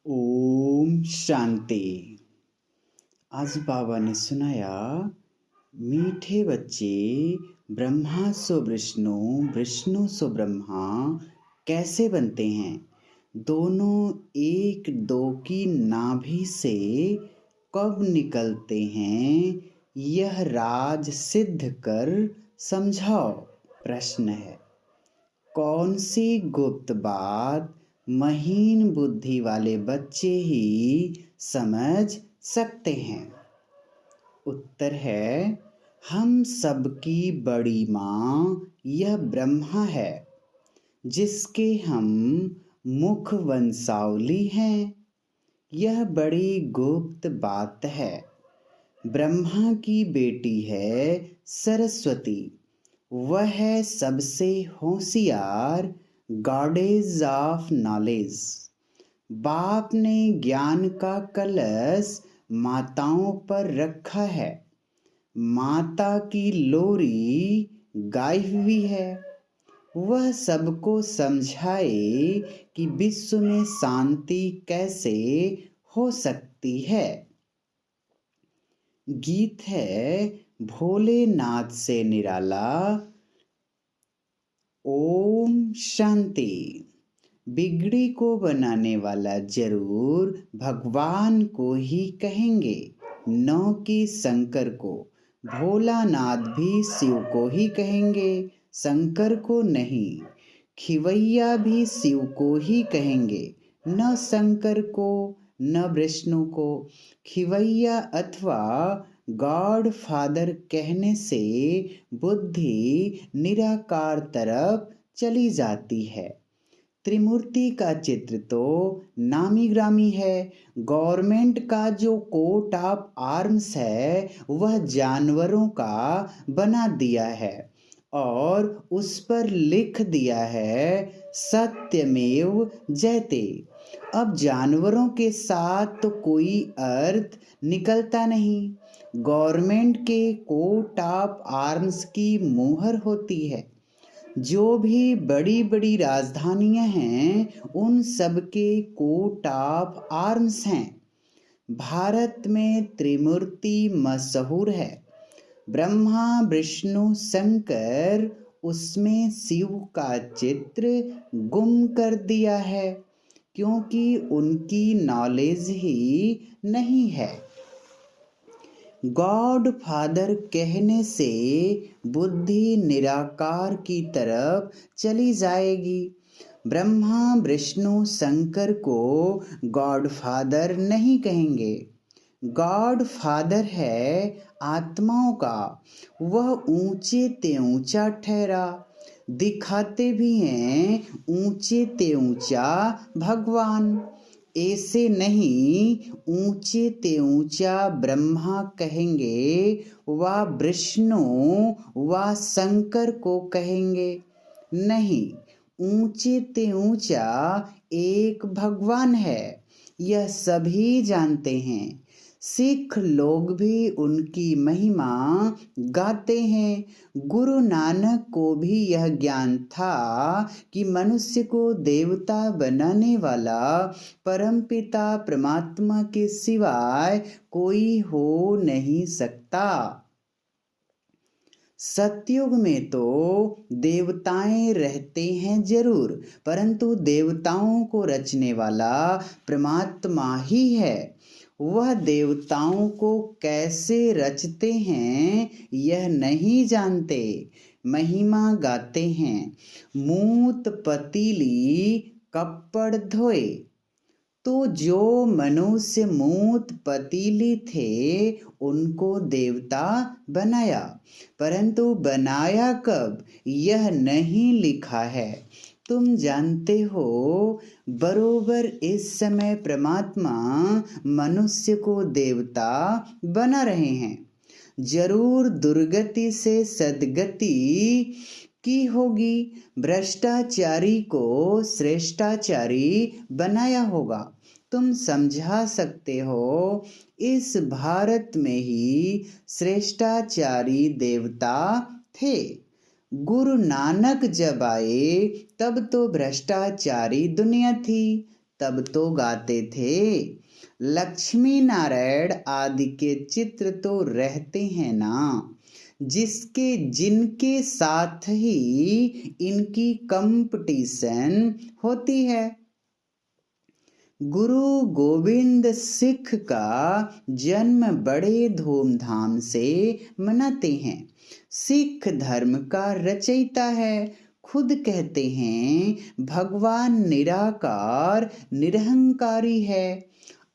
ओम शांति। आज बाबा ने सुनाया, मीठे बच्चे ब्रह्मा सो विष्णु, विष्णु सो ब्रह्मा कैसे बनते हैं। दोनों एक दो की नाभि से कब निकलते हैं, यह राज सिद्ध कर समझाओ। प्रश्न है, कौन सी गुप्त बात महीन बुद्धि वाले बच्चे ही समझ सकते हैं। उत्तर है, हम सबकी बड़ी माँ यह ब्रह्मा है, जिसके हम मुख वंशावली हैं। यह बड़ी गुप्त बात है। ब्रह्मा की बेटी है सरस्वती। वह है सबसे होशियार गॉडेस ऑफ नॉलेज। बाप ने ज्ञान का कलश माताओं पर रखा है। माता की लोरी गाई हुई है। वह सबको समझाए कि विश्व में शांति कैसे हो सकती है। गीत है भोलेनाथ से निराला। ओम शांति। बिगड़ी को बनाने वाला जरूर भगवान को ही कहेंगे, न कि शंकर को। भोलानाथ भी शिव को ही कहेंगे, शंकर को नहीं। खिवैया भी शिव को ही कहेंगे, न शंकर को न विष्णु को। खिवैया अथवा गॉड फादर कहने से बुद्धि निराकार तरफ चली जाती है। त्रिमूर्ति का चित्र तो नामी ग्रामी है। गवर्नमेंट का जो कोट ऑफ आर्म्स है वह जानवरों का बना दिया है और उस पर लिख दिया है सत्यमेव जयते। अब जानवरों के साथ तो कोई अर्थ निकलता नहीं। गवर्नमेंट के कोट ऑफ आर्म्स की मुहर होती है। जो भी बड़ी बड़ी राजधानियां हैं उन सब के कोट ऑफ आर्म्स हैं। भारत में त्रिमूर्ति मशहूर है। ब्रह्मा विष्णु शंकर, उसमें शिव का चित्र गुम कर दिया है, क्योंकि उनकी नॉलेज ही नहीं है। गॉड फादर कहने से बुद्धि निराकार की तरफ चली जाएगी। ब्रह्मा विष्णु शंकर को गॉड फादर नहीं कहेंगे। गॉड फादर है आत्माओं का। वह ऊंचे ते ऊंचा ठहरा। दिखाते भी हैं ऊंचे ते ऊंचा भगवान। ऐसे नहीं ऊंचे ते ऊंचा ब्रह्मा कहेंगे व विष्णु व शंकर को कहेंगे। नहीं, ऊंचे ते ऊंचा एक भगवान है, यह सभी जानते हैं। सिख लोग भी उनकी महिमा गाते हैं। गुरु नानक को भी यह ज्ञान था कि मनुष्य को देवता बनाने वाला परमपिता परमात्मा के सिवाय कोई हो नहीं सकता। सतयुग में तो देवताएं रहते हैं जरूर, परंतु देवताओं को रचने वाला परमात्मा ही है। वह देवताओं को कैसे रचते हैं यह नहीं जानते। महिमा गाते हैं, मूत पतीली कप्पड़ धोए। तो जो मनुष्य मूत पतीली थे उनको देवता बनाया, परंतु बनाया कब यह नहीं लिखा है। तुम जानते हो, बरोबर इस समय परमात्मा मनुष्य को देवता बना रहे हैं। जरूर दुर्गति से सद्गति की होगी। भ्रष्टाचारी को श्रेष्ठाचारी बनाया होगा। तुम समझा सकते हो, इस भारत में ही श्रेष्ठाचारी देवता थे। गुरु नानक जब आए तब तो भ्रष्टाचारी दुनिया थी, तब तो गाते थे। लक्ष्मी नारायण आदि के चित्र तो रहते हैं ना, जिसके जिनके साथ ही इनकी कंपटीशन होती है। गुरु गोविंद सिख का जन्म बड़े धूमधाम से मनाते हैं। सिख धर्म का रचयिता है। खुद कहते हैं भगवान निराकार निरहंकारी है,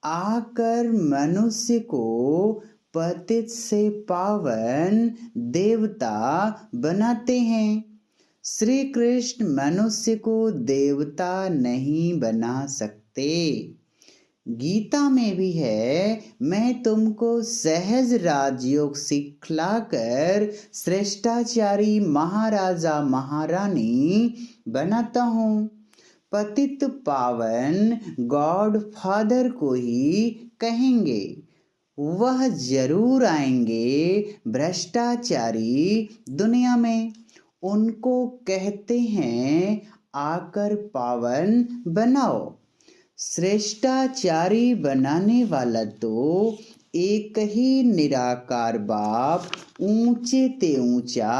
आकर मनुष्य को पतित से पावन देवता बनाते हैं। श्री कृष्ण मनुष्य को देवता नहीं बना सकते। गीता में भी है, मैं तुमको सहज राजयोग सिखलाकर श्रेष्ठाचारी महाराजा महारानी बनाता हूँ। पतित पावन गॉड फादर को ही कहेंगे। वह जरूर आएंगे भ्रष्टाचारी दुनिया में। उनको कहते हैं आकर पावन बनाओ। श्रेष्ठाचारी बनाने वाला तो एक ही निराकार बाप ऊंचे ते ऊंचा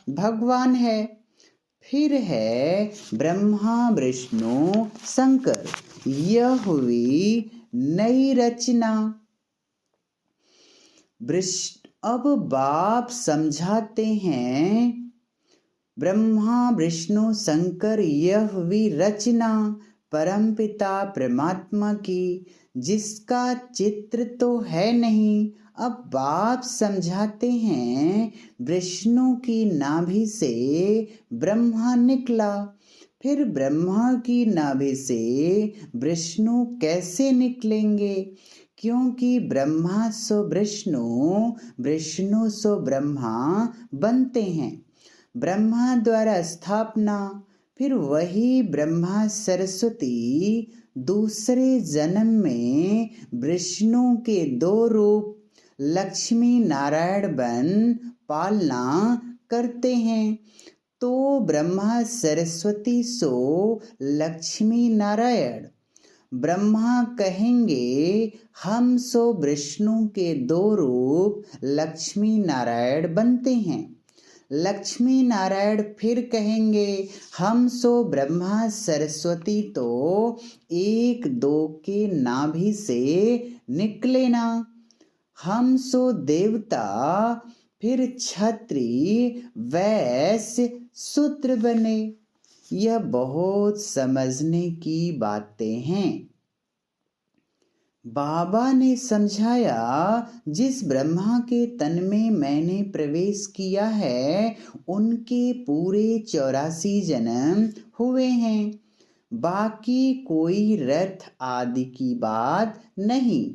भगवान है। फिर है ब्रह्मा विष्णु शंकर, यह हुई नई रचना। अब बाप समझाते हैं ब्रह्मा विष्णु शंकर यह हुई रचना परमपिता परमात्मा की, जिसका चित्र तो है नहीं। अब बाप समझाते हैं विष्णु की नाभि से ब्रह्मा निकला, फिर ब्रह्मा की नाभि से विष्णु कैसे निकलेंगे, क्योंकि ब्रह्मा सो विष्णु, विष्णु सो ब्रह्मा बनते हैं। ब्रह्मा द्वारा स्थापना, फिर वही ब्रह्मा सरस्वती दूसरे जन्म में विष्णु के दो रूप लक्ष्मी नारायण बन पालना करते हैं। तो ब्रह्मा सरस्वती सो लक्ष्मी नारायण। ब्रह्मा कहेंगे हम सो विष्णु के दो रूप लक्ष्मी नारायण बनते हैं। लक्ष्मी नारायण फिर कहेंगे हम सो ब्रह्मा सरस्वती तो एक दो के नाभि से निकले ना। हम सो देवता, फिर क्षत्रिय वैश्य शूद्र बने। यह बहुत समझने की बातें हैं। बाबा ने समझाया जिस ब्रह्मा के तन में मैंने प्रवेश किया है उनके पूरे 84 जन्म हुए हैं। बाकी कोई रथ आदि की बात नहीं,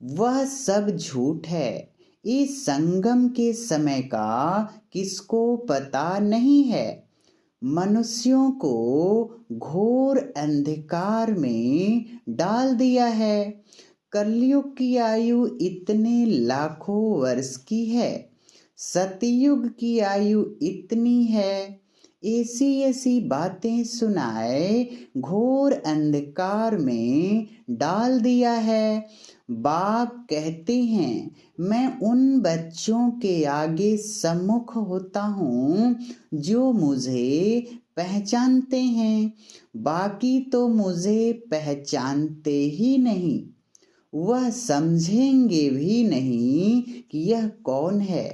वह सब झूठ है। इस संगम के समय का किसको पता नहीं है। मनुष्यों को घोर अंधकार में डाल दिया है। कलयुग की आयु इतने लाखों वर्ष की है, सतयुग की आयु इतनी है। ऐसी ऐसी बातें सुनाए घोर अंधकार में डाल दिया है। बाप कहते हैं मैं उन बच्चों के आगे सम्मुख होता हूँ जो मुझे पहचानते हैं, बाकी तो मुझे पहचानते ही नहीं। वह समझेंगे भी नहीं कि यह कौन है।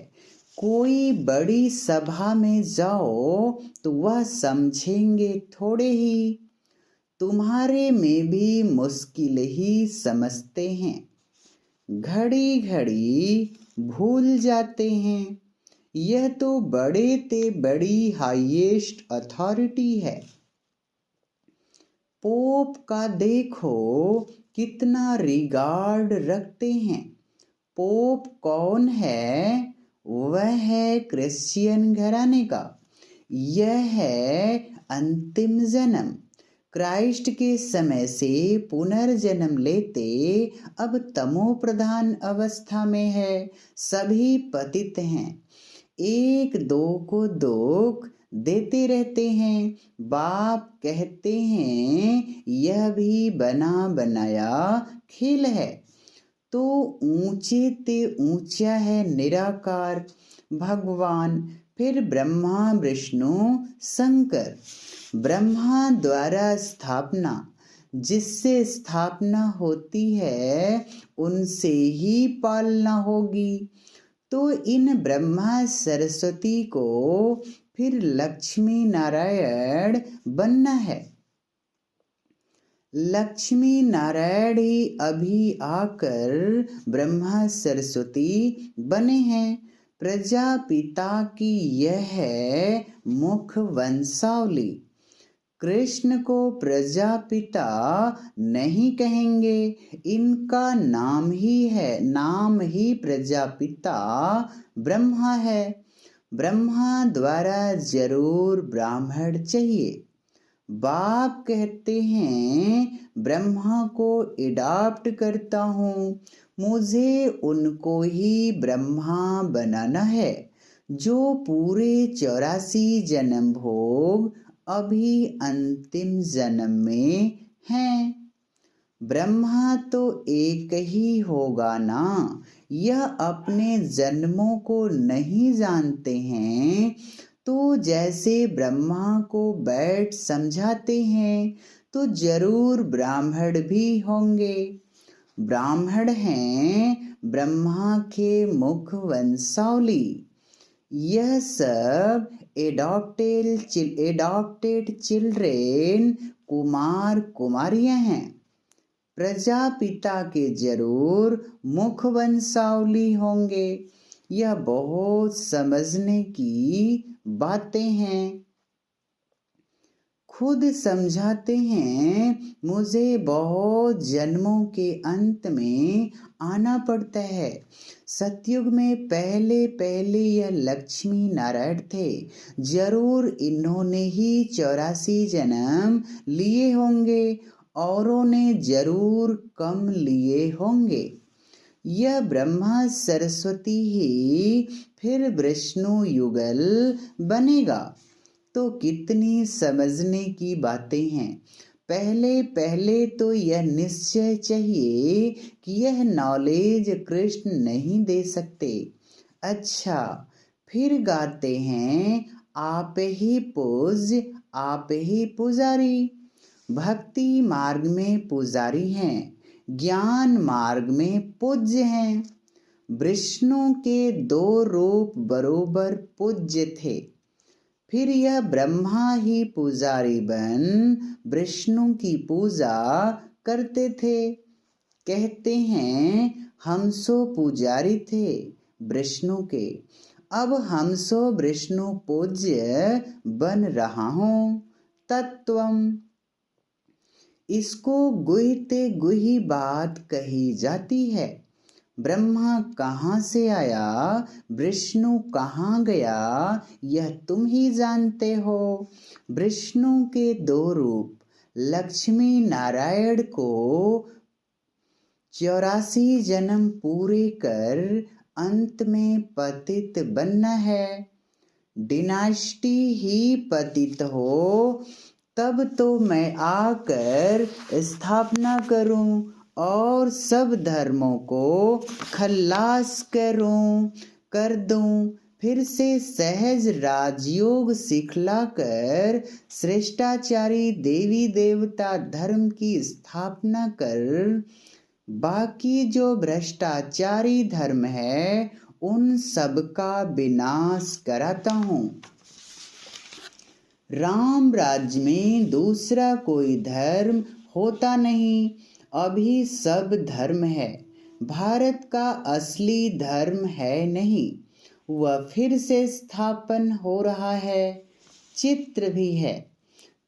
कोई बड़ी सभा में जाओ तो वह समझेंगे थोड़े ही। तुम्हारे में भी मुश्किल ही समझते हैं, घड़ी घड़ी भूल जाते हैं। यह तो बड़े ते बड़ी हाईएस्ट अथॉरिटी है। पोप का देखो कितना रिगार्ड रखते हैं। पोप कौन है? वह है क्रिश्चियन घराने का। यह है अंतिम जन्म। क्राइस्ट के समय से पुनर्जन्म लेते अब तमो प्रधान अवस्था में है। सभी पतित हैं। एक दो को दुख देते रहते हैं। बाप कहते हैं यह भी बना बनाया खेल है। तो ऊंचे ते ऊंचा है निराकार भगवान, फिर ब्रह्मा विष्णु शंकर। ब्रह्मा द्वारा स्थापना, जिससे स्थापना होती है उनसे ही पालना होगी। तो इन ब्रह्मा सरस्वती को फिर लक्ष्मी नारायण बनना है। लक्ष्मी नारायण ही अभी आकर ब्रह्मा सरस्वती बने हैं। प्रजापिता की यह है मुख वंशावली। कृष्ण को प्रजापिता नहीं कहेंगे, इनका नाम ही प्रजापिता ब्रह्मा है। ब्रह्मा द्वारा जरूर ब्राह्मण चाहिए। बाप कहते हैं ब्रह्मा को एडॉप्ट करता हूँ, मुझे उनको ही ब्रह्मा बनाना है जो पूरे 84 जन्म भोग अभी अंतिम जन्म में हैं। ब्रह्मा तो एक ही होगा ना, यह अपने जन्मों को नहीं जानते हैं। तो जैसे ब्रह्मा को बैठ समझाते हैं तो जरूर ब्राह्मण भी होंगे। ब्राह्मण हैं ब्रह्मा के मुख वंशावली। यह सब एडॉप्टेड चिल्ड्रेन कुमार कुमारियां हैं। प्रजापिता के जरूर मुख वंशावली होंगे। यह बहुत समझने की बातें हैं। खुद समझाते हैं मुझे बहुत जन्मों के अंत में आना पड़ता है। सतयुग में पहले पहले यह लक्ष्मी नारायण थे, जरूर इन्होंने ही 84 जन्म लिए होंगे, औरों ने जरूर कम लिए होंगे। यह ब्रह्मा सरस्वती ही फिर विष्णु युगल बनेगा। तो कितनी समझने की बातें हैं। पहले पहले तो यह निश्चय चाहिए कि यह नॉलेज कृष्ण नहीं दे सकते। अच्छा, फिर गाते हैं आप ही पूज्य आप ही पुजारी। भक्ति मार्ग में पुजारी हैं, ज्ञान मार्ग में पूज्य हैं। विष्णु के 2 रूप बरोबर पूज्य थे। फिर यह ब्रह्मा ही पुजारी बन विष्णु की पूजा करते थे। कहते हैं हम सो पुजारी थे विष्णु के, अब हम सो विष्णु पूज्य बन रहा हूँ। तत्वम, इसको गुह्यते गुही बात कही जाती है। ब्रह्मा कहाँ से आया, विष्णु कहाँ गया, यह तुम ही जानते हो। विष्णु के 2 रूप लक्ष्मी नारायण को 84 जन्म पूरे कर अंत में पतित बनना है। डिनास्टी ही पतित हो तब तो मैं आकर स्थापना करूं और सब धर्मों को खल्लास कर दूं। फिर से सहज राजयोग सिखलाकर श्रेष्ठाचारी देवी देवता धर्म की स्थापना कर बाकी जो भ्रष्टाचारी धर्म है उन सब का विनाश कराता हूँ। राम राज्य में दूसरा कोई धर्म होता नहीं, अभी सब धर्म है। भारत का असली धर्म है नहीं, वह फिर से स्थापन हो रहा है। चित्र भी है,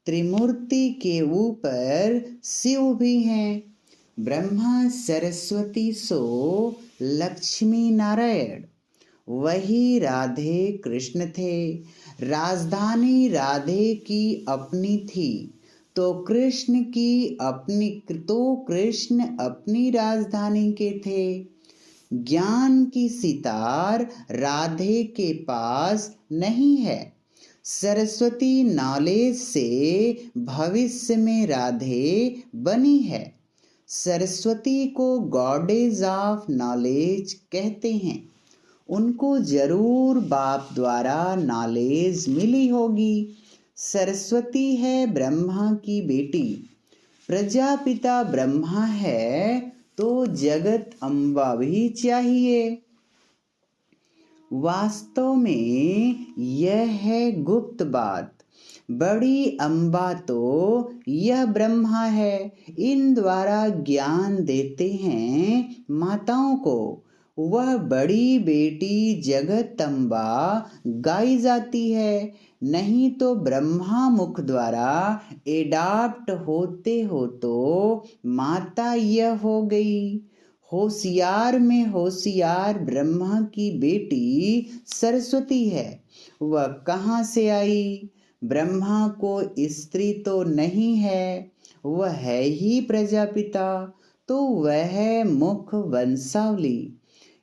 त्रिमूर्ति के ऊपर शिव भी हैं। ब्रह्मा सरस्वती सो लक्ष्मी नारायण, वही राधे कृष्ण थे। राजधानी राधे की अपनी थी तो कृष्ण अपनी राजधानी के थे। ज्ञान की सितार राधे के पास नहीं है सरस्वती नॉलेज से भविष्य में राधे बनी है। सरस्वती को गॉडेज ऑफ नॉलेज कहते हैं। उनको जरूर बाप द्वारा नॉलेज मिली होगी। सरस्वती है ब्रह्मा की बेटी। प्रजापिता ब्रह्मा है तो जगत अम्बा भी चाहिए। वास्तव में यह है गुप्त बात। बड़ी अम्बा तो यह ब्रह्मा है। इन द्वारा ज्ञान देते हैं माताओं को। वह बड़ी बेटी जगत अम्बा गाई जाती है। नहीं तो ब्रह्मा मुख द्वारा एडाप्ट होते हो तो माता यह हो गई। होशियार में होशियार ब्रह्मा की बेटी सरस्वती है। वह कहाँ से आई? ब्रह्मा को स्त्री तो नहीं है, वह है ही प्रजापिता, तो वह मुख वंशावली।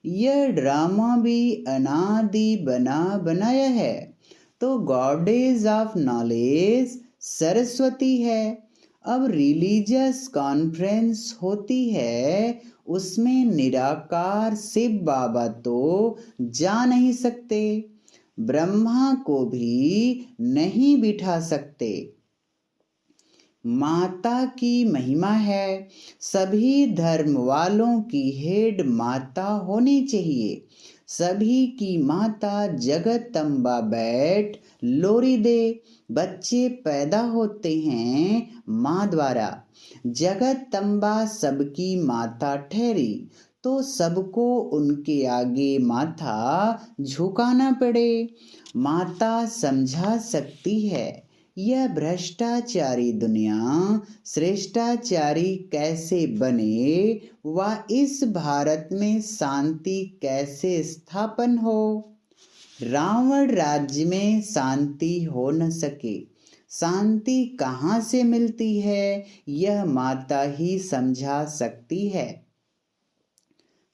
यह ड्रामा भी अनादि बना बनाया है। तो गॉडेज ऑफ नॉलेज सरस्वती है। अब रिलीजियस कॉन्फ्रेंस होती है, उसमें निराकार शिव बाबा तो जा नहीं सकते, ब्रह्मा को भी नहीं बिठा सकते। माता की महिमा है। सभी धर्म वालों की हेड माता होनी चाहिए। सभी की माता जगत अम्बा बैठ लोरी दे। बच्चे पैदा होते हैं माँ द्वारा। जगत अम्बा सबकी माता ठहरी तो सबको उनके आगे माथा झुकाना पड़े। माता समझा सकती है यह भ्रष्टाचारी दुनिया श्रेष्ठाचारी कैसे बने व इस भारत में शांति कैसे स्थापन हो। रावण राज्य में शांति हो न सके। शांति कहाँ से मिलती है यह माता ही समझा सकती है।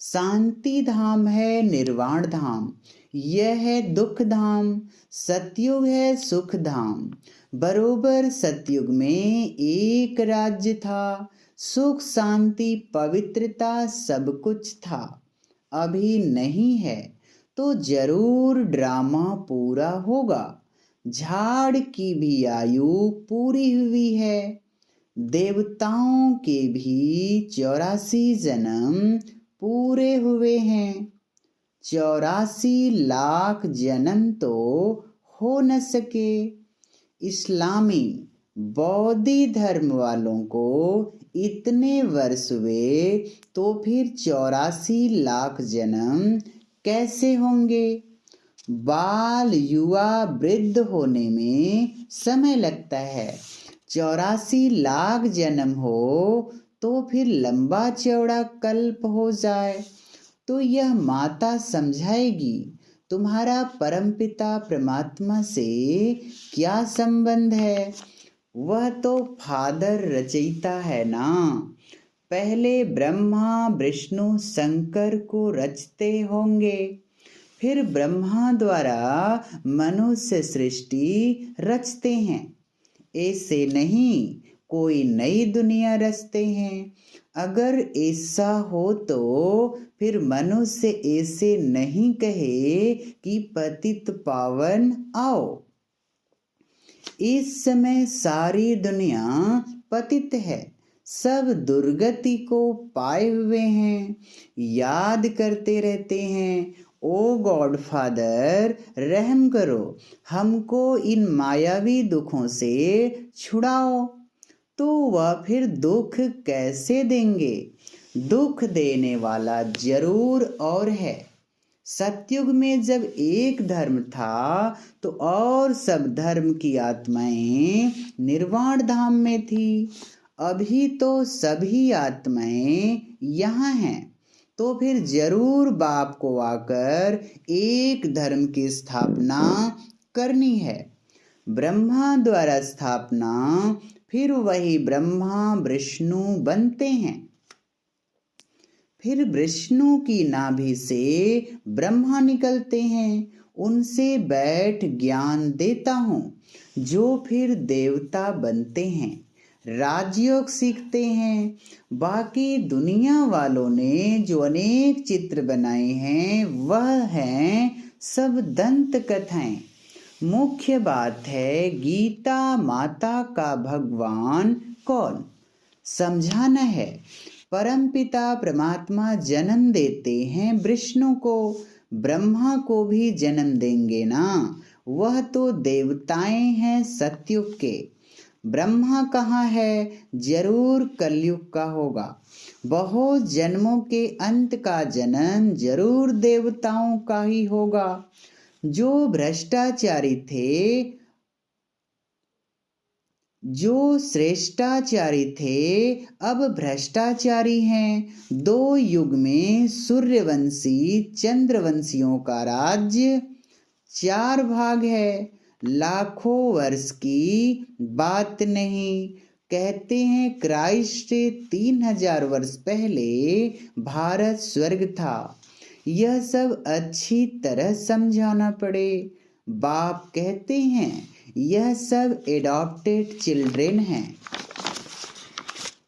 शांति धाम है निर्वाण धाम, यह है दुख धाम। सतयुग है सुख धाम। बरोबर सतयुग में एक राज्य था। सुख शांति पवित्रता सब कुछ था। अभी नहीं है तो जरूर ड्रामा पूरा होगा। झाड़ की भी आयु पूरी हुई है। देवताओं के भी 84 जन्म पूरे हुए हैं। 84 लाख जन्म तो हो न सके। इस्लामी बौद्धी धर्म वालों को इतने वर्ष हुए तो फिर 84 लाख जन्म कैसे होंगे। बाल युवा वृद्ध होने में समय लगता है। 84 लाख जन्म हो तो फिर लंबा चौड़ा कल्प हो जाए तो यह माता समझाएगी तुम्हारा परमपिता परमात्मा से क्या संबंध है। वह तो फादर रचयिता है ना। पहले ब्रह्मा विष्णु शंकर को रचते होंगे, फिर ब्रह्मा द्वारा मनुष्य सृष्टि रचते हैं। ऐसे नहीं कोई नई दुनिया रचते हैं। अगर ऐसा हो तो फिर मनुष्य ऐसे नहीं कहे कि पतित पावन आओ। इस समय सारी दुनिया पतित है। सब दुर्गति को पाए हुए हैं। याद करते रहते हैं ओ गॉड फादर रहम करो, हमको इन मायावी दुखों से छुड़ाओ। तो वह फिर दुख कैसे देंगे। दुख देने वाला जरूर और है। सतयुग में जब एक धर्म था तो और सब धर्म की आत्माएं निर्वाण धाम में थी। अभी तो सभी आत्माएं यहाँ हैं तो फिर जरूर बाप को आकर एक धर्म की स्थापना करनी है। ब्रह्मा द्वारा स्थापना, फिर वही ब्रह्मा विष्णु बनते हैं। फिर विष्णु की नाभि से ब्रह्मा निकलते हैं। उनसे बैठ ज्ञान देता हूँ, जो फिर देवता बनते हैं, राजयोग सीखते हैं। बाकी दुनिया वालों ने जो अनेक चित्र बनाए हैं वह हैं सब दंत कथाएं। मुख्य बात है गीता माता का भगवान कौन, समझाना है। परमपिता परमात्मा जन्म देते हैं विष्णु को, ब्रह्मा को भी जन्म देंगे ना, वह तो देवताएं हैं सतयुग के। ब्रह्मा कहाँ है, जरूर कलयुग का होगा। बहुत जन्मों के अंत का जन्म जरूर देवताओं का ही होगा। जो भ्रष्टाचारी थे, जो श्रेष्ठाचारी थे, अब भ्रष्टाचारी हैं। 2 युग में सूर्यवंशी चंद्रवंशियों का राज्य 4 भाग है। लाखों वर्ष की बात नहीं। कहते हैं क्राइस्ट से 3000 वर्ष पहले भारत स्वर्ग था। यह सब अच्छी तरह समझाना पड़े। बाप कहते हैं यह सब एडॉप्टेड चिल्ड्रेन हैं।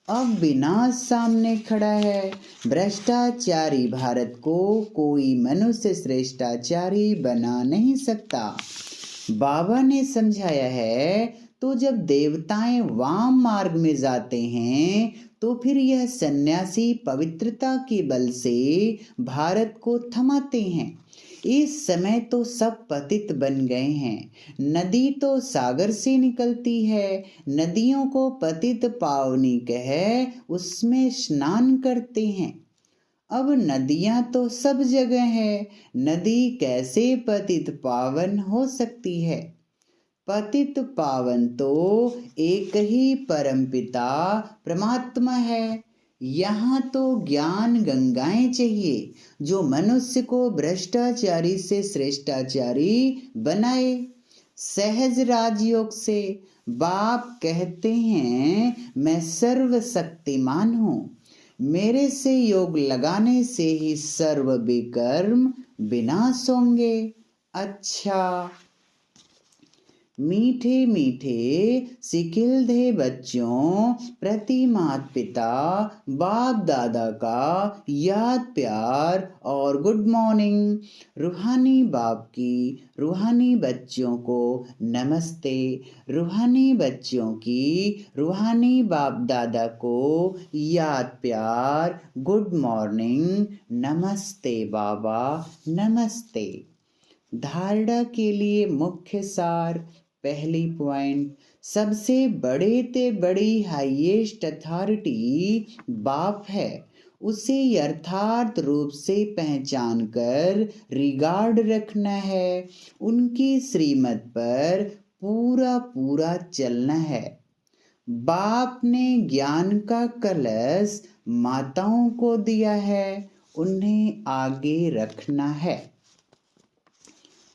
अब विनाश सामने खड़ा है। भ्रष्टाचारी भारत को कोई मनुष्य श्रेष्ठाचारी बना नहीं सकता। बाबा ने समझाया है तो जब देवताएं वाम मार्ग में जाते हैं तो फिर यह सन्यासी पवित्रता के बल से भारत को थमाते हैं। इस समय तो सब पतित बन गए हैं। नदी तो सागर से निकलती है, नदियों को पतित पावनी कह उसमें स्नान करते हैं। अब नदियां तो सब जगह है, नदी कैसे पतित पावन हो सकती है। पतित पावन तो एक ही परमपिता परमात्मा है। यहाँ तो ज्ञान गंगाएं चाहिए जो मनुष्य को भ्रष्टाचारी से श्रेष्ठाचारी बनाए। सहज राजयोग से बाप कहते हैं मैं सर्वशक्तिमान हूँ, मेरे से योग लगाने से ही सर्व विकर्म विनाश होंगे। अच्छा, मीठे मीठे सिकिलधे बच्चों प्रति माता पिता बाप दादा का याद प्यार और गुड मॉर्निंग। रूहानी बाप की रूहानी बच्चों को नमस्ते। रूहानी बच्चों की रूहानी बाप दादा को याद प्यार गुड मॉर्निंग। नमस्ते बाबा, नमस्ते। धारणा के लिए मुख्य सार। पहली पॉइंट, सबसे बड़े ते बड़ी हाईएस्ट अथॉरिटी बाप है। उसे यथार्थ रूप से पहचान कर रिगार्ड रखना है। उनकी श्रीमत पर पूरा पूरा चलना है। बाप ने ज्ञान का कलश माताओं को दिया है, उन्हें आगे रखना है।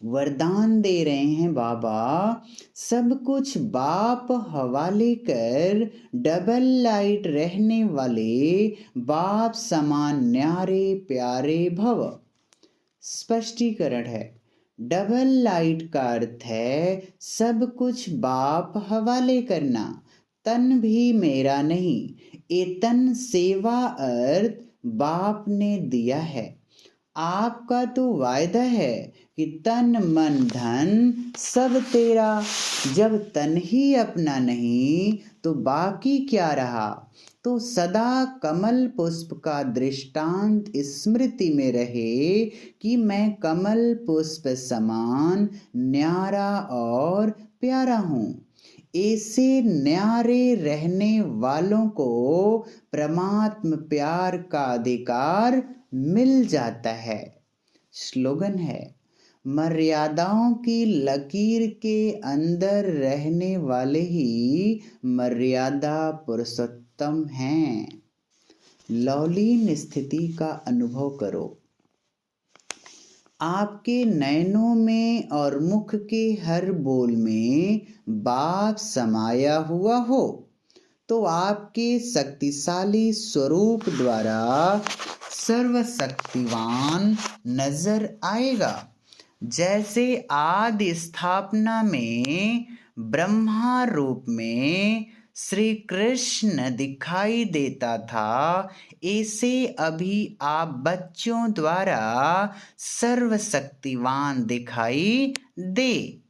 वरदान दे रहे हैं बाबा, सब कुछ बाप हवाले कर डबल लाइट रहने वाले बाप समान न्यारे प्यारे भव। स्पष्टीकरण है, डबल लाइट का अर्थ है सब कुछ बाप हवाले करना। तन भी मेरा नहीं, ये तन सेवा अर्थ बाप ने दिया है। आपका तो वायदा है कि तन मन धन सब तेरा। जब तन ही अपना नहीं तो बाकी क्या रहा। तो सदा कमल पुष्प का दृष्टांत स्मृति में रहे कि मैं कमल पुष्प समान न्यारा और प्यारा हूँ। ऐसे न्यारे रहने वालों को परमात्म प्यार का अधिकार मिल जाता है। स्लोगन है, मर्यादाओं की लकीर के अंदर रहने वाले ही मर्यादा पुरुषोत्तम हैं। लौलीन स्थिति का अनुभव करो। आपके नयनों में और मुख के हर बोल में बाप समाया हुआ हो तो आपके शक्तिशाली स्वरूप द्वारा सर्वशक्तिवान नजर आएगा। जैसे आदि स्थापना में ब्रह्मा रूप में श्री कृष्ण दिखाई देता था, ऐसे अभी आप बच्चों द्वारा सर्वशक्तिवान दिखाई दे।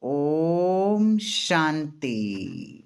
ओम शांति।